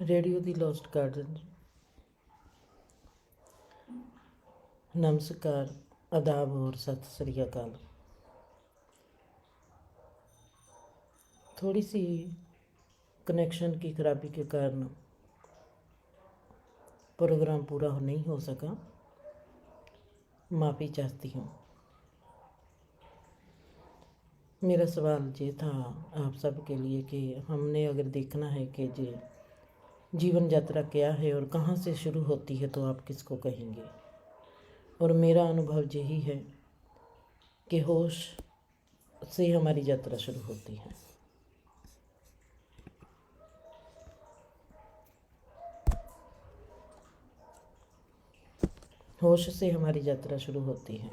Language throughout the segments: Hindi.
रेडियो दी लॉस्ट गार्डन। नमस्कार, आदाब और सत श्री अकाल। थोड़ी सी कनेक्शन की खराबी के कारण प्रोग्राम पूरा नहीं हो सका, माफ़ी चाहती हूँ। मेरा सवाल ये था आप सब के लिए कि हमने अगर देखना है कि जीवन यात्रा क्या है और कहाँ से शुरू होती है तो आप किसको कहेंगे। और मेरा अनुभव यही है कि होश से हमारी यात्रा शुरू होती है। होश से हमारी यात्रा शुरू होती है,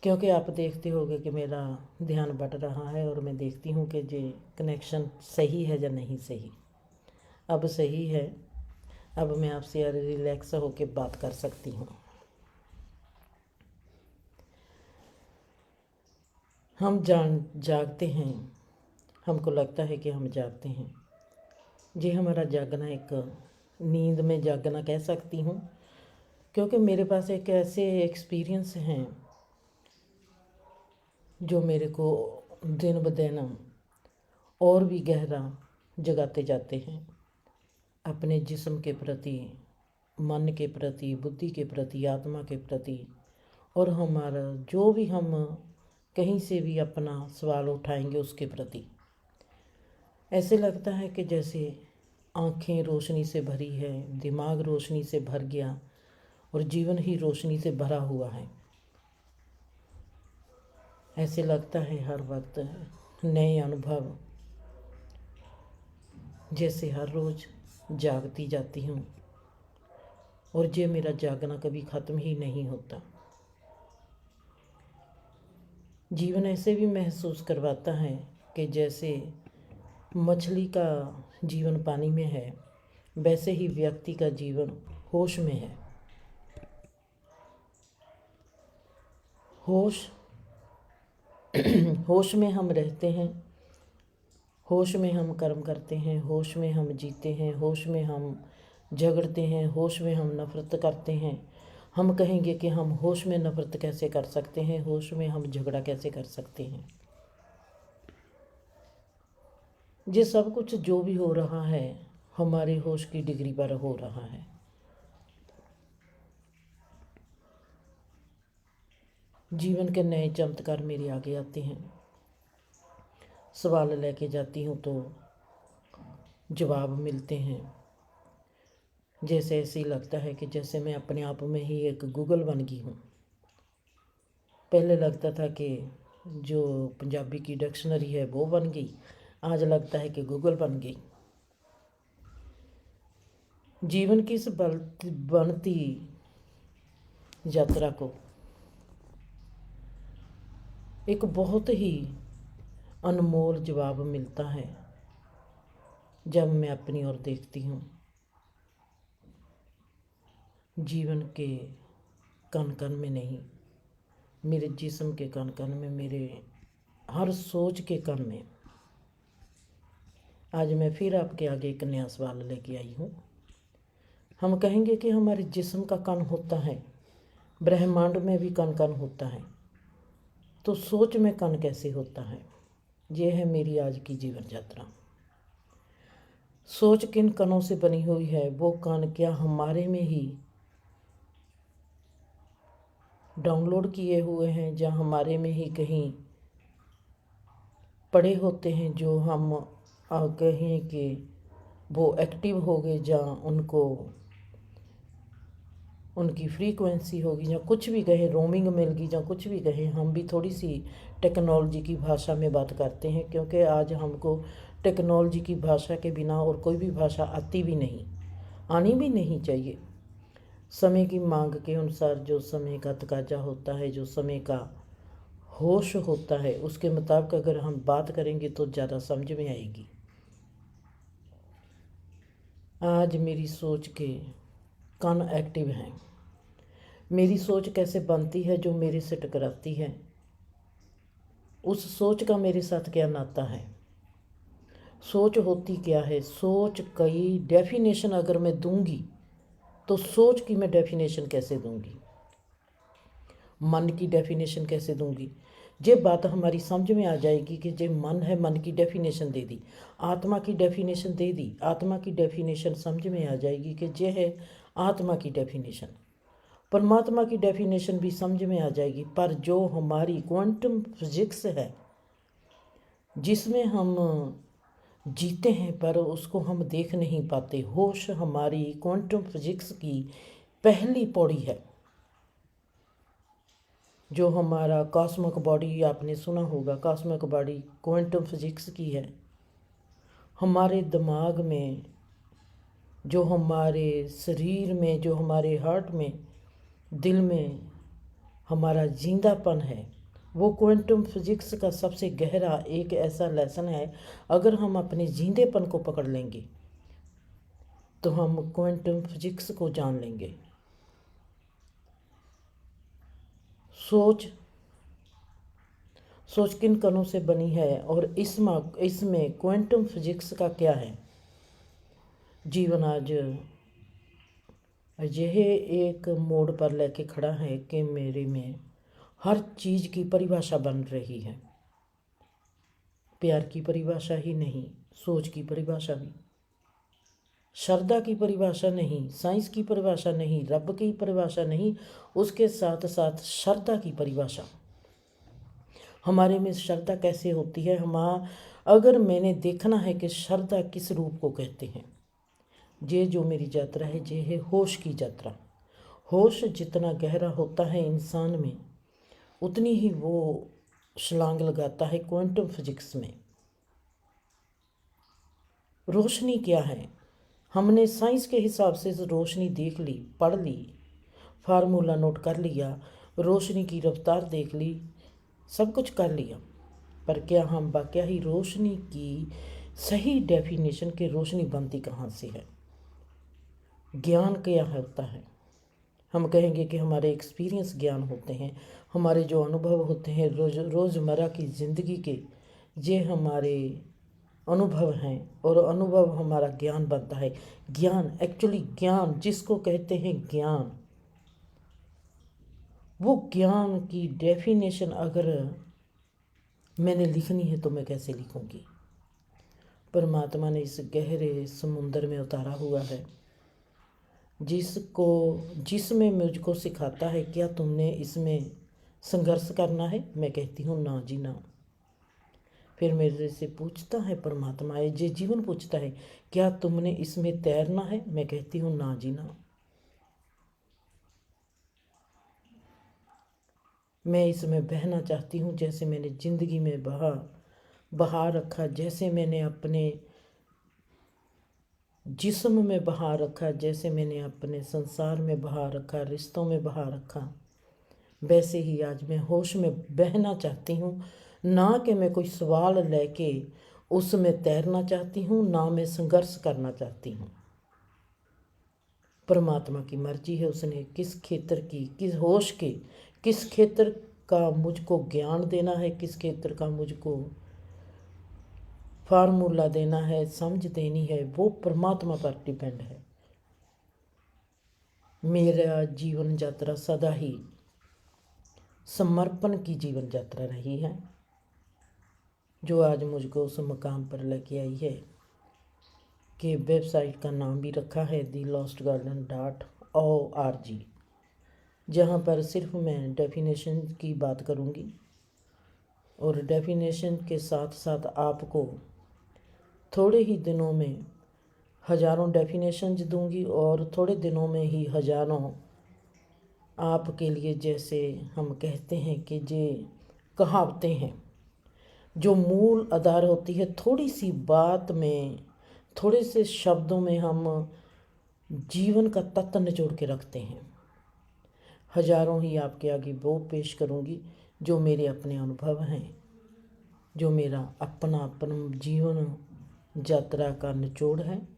क्योंकि आप देखते होंगे कि मेरा ध्यान बढ़ रहा है और मैं देखती हूँ कि ये कनेक्शन सही है या नहीं सही। अब सही है, अब मैं आपसे रिलैक्स होकर बात कर सकती हूँ। हम जागते हैं, हमको लगता है कि हम जागते हैं। ये हमारा जागना एक नींद में जागना कह सकती हूँ, क्योंकि मेरे पास एक ऐसे एक्सपीरियंस हैं जो मेरे को दिन ब दिन और भी गहरा जगाते जाते हैं, अपने जिस्म के प्रति, मन के प्रति, बुद्धि के प्रति, आत्मा के प्रति। और हमारा जो भी हम कहीं से भी अपना सवाल उठाएंगे उसके प्रति ऐसे लगता है कि जैसे आँखें रोशनी से भरी है, दिमाग रोशनी से भर गया और जीवन ही रोशनी से भरा हुआ है। ऐसे लगता है हर वक्त नए अनुभव, जैसे हर रोज़ जागती जाती हूँ और ये मेरा जागना कभी ख़त्म ही नहीं होता। जीवन ऐसे भी महसूस करवाता है कि जैसे मछली का जीवन पानी में है, वैसे ही व्यक्ति का जीवन होश में है। होश होश में हम रहते हैं, होश में हम कर्म करते हैं, होश में हम जीते हैं, होश में हम झगड़ते हैं, होश में हम नफ़रत करते हैं। हम कहेंगे कि हम होश में नफ़रत कैसे कर सकते हैं, होश में हम झगड़ा कैसे कर सकते हैं। ये सब कुछ जो भी हो रहा है हमारे होश की डिग्री पर हो रहा है। जीवन के नए चमत्कार मेरे आगे आते हैं, सवाल लेके जाती हूँ तो जवाब मिलते हैं। जैसे ऐसे ही लगता है कि जैसे मैं अपने आप में ही एक गूगल बन गई हूँ। पहले लगता था कि जो पंजाबी की डिक्शनरी है वो बन गई, आज लगता है कि गूगल बन गई। जीवन की इस बनती यात्रा को एक बहुत ही अनमोल जवाब मिलता है जब मैं अपनी ओर देखती हूँ। जीवन के कण कण में नहीं, मेरे जिस्म के कण कण में, मेरे हर सोच के कण में। आज मैं फिर आपके आगे एक नया सवाल लेके आई हूँ। हम कहेंगे कि हमारे जिस्म का कण होता है, ब्रह्मांड में भी कण कण होता है, तो सोच में कण कैसे होता है? ये है मेरी आज की जीवन यात्रा। सोच किन कणों से बनी हुई है? वो कण क्या हमारे में ही डाउनलोड किए हुए हैं, या हमारे में ही कहीं पड़े होते हैं जो हम कहें कि वो एक्टिव हो गए, या उनकी फ्रीक्वेंसी होगी, या कुछ भी कहें, रोमिंग मिल गई, या कुछ भी कहें। हम भी थोड़ी सी टेक्नोलॉजी की भाषा में बात करते हैं, क्योंकि आज हमको टेक्नोलॉजी की भाषा के बिना और कोई भी भाषा आती भी नहीं, आनी भी नहीं चाहिए। समय की मांग के अनुसार जो समय का तकाजा होता है, जो समय का होश होता है, उसके मुताबिक अगर हम बात करेंगे तो ज़्यादा समझ में आएगी। आज मेरी सोच के कण एक्टिव हैं। मेरी सोच कैसे बनती है? जो मेरे से टकराती है, उस सोच का मेरे साथ क्या नाता है? सोच होती क्या है? सोच कई डेफिनेशन अगर मैं दूंगी तो सोच की मैं डेफिनेशन कैसे दूंगी, मन की डेफिनेशन कैसे दूंगी? ये बात हमारी समझ में आ जाएगी कि जे मन है, मन की डेफिनेशन दे दी, आत्मा की डेफिनेशन दे दी, आत्मा की डेफिनेशन समझ में आ जाएगी कि जे है आत्मा की डेफिनेशन, परमात्मा की डेफिनेशन भी समझ में आ जाएगी। पर जो हमारी क्वांटम फिजिक्स है जिसमें हम जीते हैं पर उसको हम देख नहीं पाते, होश हमारी क्वांटम फिजिक्स की पहली पौड़ी है। जो हमारा कॉस्मिक बॉडी, आपने सुना होगा कॉस्मिक बॉडी क्वांटम फिजिक्स की है। हमारे दिमाग में, जो हमारे शरीर में, जो हमारे हार्ट में, दिल में हमारा जिंदापन है, वो क्वांटम फिजिक्स का सबसे गहरा एक ऐसा लेसन है। अगर हम अपने जिंदेपन को पकड़ लेंगे तो हम क्वांटम फिजिक्स को जान लेंगे। सोच सोच किन कणों से बनी है और इसमें क्वांटम फिजिक्स का क्या है? जीवन आज यह एक मोड़ पर लेके खड़ा है कि मेरे में हर चीज़ की परिभाषा बन रही है। प्यार की परिभाषा ही नहीं, सोच की परिभाषा भी, श्रद्धा की परिभाषा नहीं, साइंस की परिभाषा नहीं, रब की परिभाषा नहीं, उसके साथ साथ श्रद्धा की परिभाषा। हमारे में श्रद्धा कैसे होती है? अगर मैंने देखना है कि श्रद्धा किस रूप को कहते हैं, ये जो मेरी यात्रा है ये है होश की यात्रा। होश जितना गहरा होता है इंसान में, उतनी ही वो छलांग लगाता है क्वांटम फिजिक्स में। रोशनी क्या है? हमने साइंस के हिसाब से रोशनी देख ली, पढ़ ली, फार्मूला नोट कर लिया, रोशनी की रफ्तार देख ली, सब कुछ कर लिया, पर क्या हम वाकया ही रोशनी की सही डेफिनेशन के रोशनी बनती कहाँ से है? ज्ञान क्या होता है? हम कहेंगे कि हमारे एक्सपीरियंस ज्ञान होते हैं, हमारे जो अनुभव होते हैं रोज़मर्रा की ज़िंदगी के, ये हमारे अनुभव हैं और अनुभव हमारा ज्ञान बनता है। ज्ञान एक्चुअली, ज्ञान जिसको कहते हैं ज्ञान, वो ज्ञान की डेफिनेशन अगर मैंने लिखनी है तो मैं कैसे लिखूंगी? परमात्मा ने इस गहरे समुंदर में उतारा हुआ है, जिसमें मुझको सिखाता है क्या तुमने इसमें संघर्ष करना है? मैं कहती हूँ ना जी ना। फिर मेरे से पूछता है परमात्मा, ये जीवन पूछता है क्या तुमने इसमें तैरना है? मैं कहती हूँ ना जी ना। मैं इसमें बहना चाहती हूँ जैसे मैंने ज़िंदगी में बहा रखा, जैसे मैंने अपने जिस्म में बहा रखा, जैसे मैंने अपने संसार में बहा रखा, रिश्तों में बहा रखा, वैसे ही आज मैं होश में बहना चाहती हूँ। ना कि मैं कोई सवाल लेके उसमें तैरना चाहती हूँ, ना मैं संघर्ष करना चाहती हूँ। परमात्मा की मर्जी है, उसने किस क्षेत्र की, किस होश के, किस क्षेत्र का मुझको ज्ञान देना है, किस क्षेत्र का मुझको फार्मूला देना है, समझ देनी है, वो परमात्मा पर डिपेंड है। मेरा जीवन यात्रा सदा ही समर्पण की जीवन यात्रा रही है, जो आज मुझको उस मुकाम पर लेके आई है कि वेबसाइट का नाम भी रखा है TheLostGarden.org, जहाँ पर सिर्फ मैं डेफिनेशन की बात करूँगी और डेफिनेशन के साथ साथ आपको थोड़े ही दिनों में हज़ारों डेफिनेशंस दूंगी और थोड़े दिनों में ही हज़ारों आपके लिए, जैसे हम कहते हैं कि ये कहावतें हैं, जो मूल आधार होती है, थोड़ी सी बात में, थोड़े से शब्दों में हम जीवन का तत्व निचोड़ के रखते हैं। हज़ारों ही आपके आगे वो पेश करूंगी जो मेरे अपने अनुभव हैं, जो मेरा अपना जीवन यात्रा का निचोड़ है,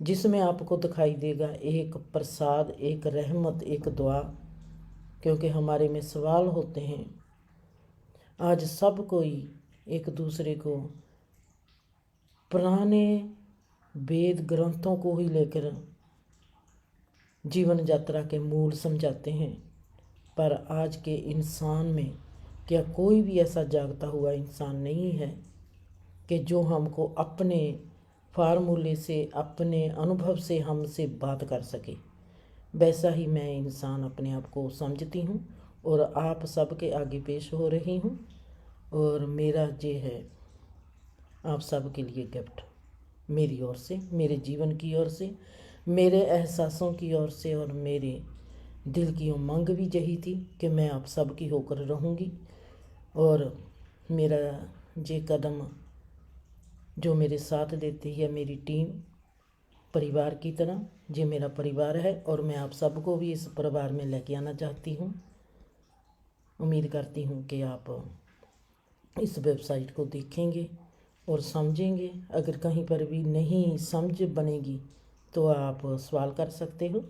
जिसमें आपको दिखाई देगा एक प्रसाद, एक रहमत, एक दुआ। क्योंकि हमारे में सवाल होते हैं। आज सब कोई एक दूसरे को पुराने वेद ग्रंथों को ही लेकर जीवन यात्रा के मूल समझाते हैं, पर आज के इंसान में क्या कोई भी ऐसा जागता हुआ इंसान नहीं है कि जो हमको अपने फार्मूले से, अपने अनुभव से हमसे बात कर सके। वैसा ही मैं इंसान अपने आप को समझती हूँ और आप सबके आगे पेश हो रही हूँ। और मेरा ये है आप सब के लिए गिफ्ट, मेरी ओर से, मेरे जीवन की ओर से, मेरे एहसासों की ओर से, और मेरे दिल की उमंग भी यही थी कि मैं आप सब की होकर रहूँगी। और मेरा ये कदम जो मेरे साथ देती है मेरी टीम, परिवार की तरह, ये मेरा परिवार है और मैं आप सबको भी इस परिवार में लेके आना चाहती हूँ। उम्मीद करती हूँ कि आप इस वेबसाइट को देखेंगे और समझेंगे। अगर कहीं पर भी नहीं समझ बनेगी तो आप सवाल कर सकते हो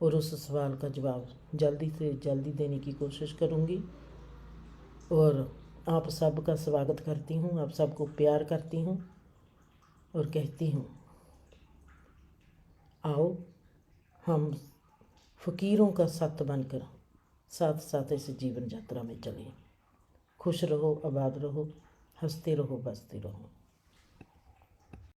और उस सवाल का जवाब जल्दी से जल्दी देने की कोशिश करूँगी। और आप सबका स्वागत करती हूँ, आप सबको प्यार करती हूँ और कहती हूँ आओ हम फ़कीरों का साथ बनकर साथ साथ इस जीवन यात्रा में चलें। खुश रहो, आबाद रहो, हंसते रहो, बसते रहो।